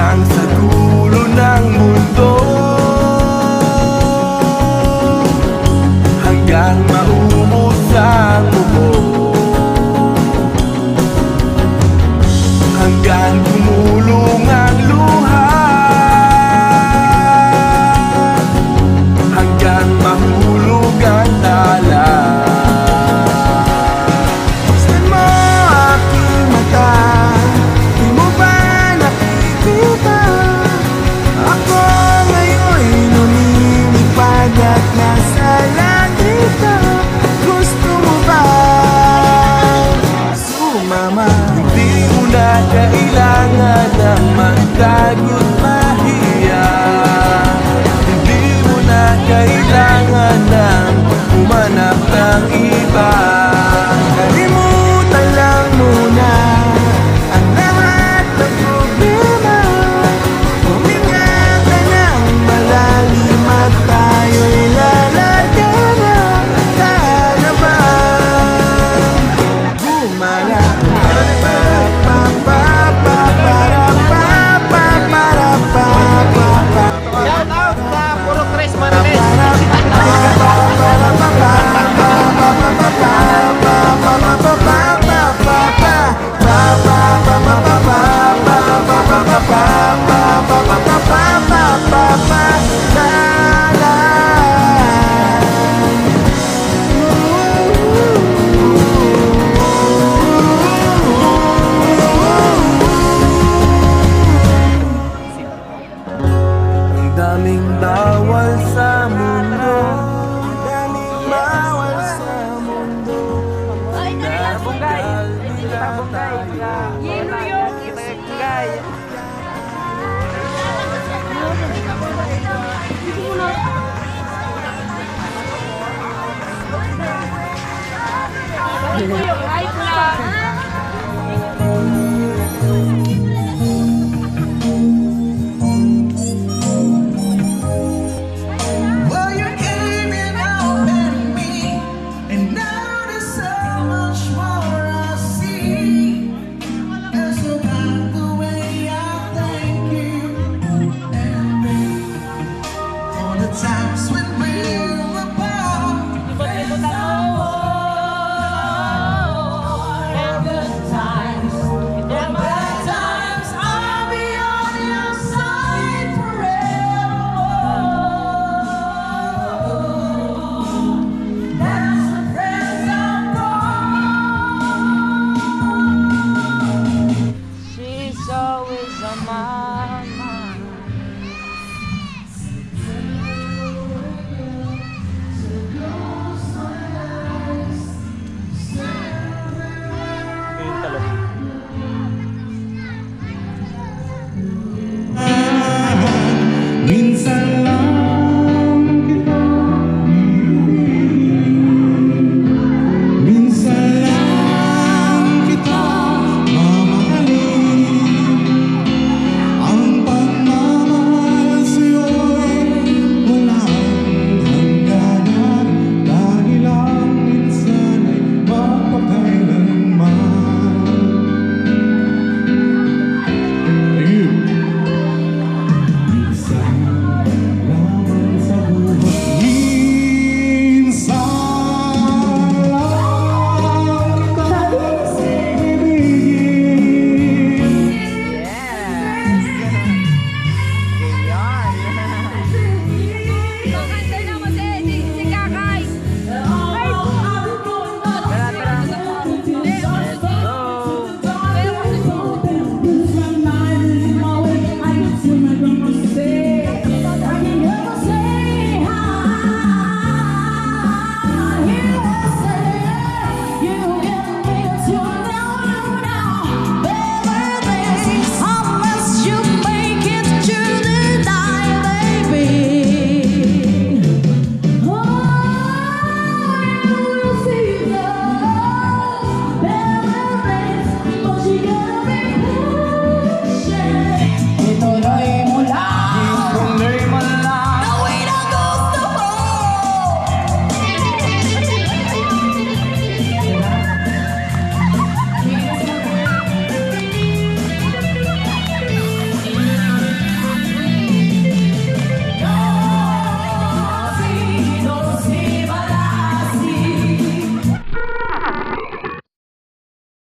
hanggang sa dulo ng mundo, hanggang maubos ang mubo, hanggang gumulong ang luha, hanggang mahulog ang tala. Buksan mo aking mata, di mo ba nakikita? Ako ngayon'y lumilipad at nasa langit ka. Gusto mo ba sumama? Hindi mo na kailangan ng magtago't mahiya. Hindi mo na kailangan ng humanap ng iba. Kalimutan lang muna ang lahat ng problema. Huminga ka ng malalim at tayo'y lalagyan na. Kaya ba gumala? Shout out sa Puro Tres Mariles. Ang daming bawal sa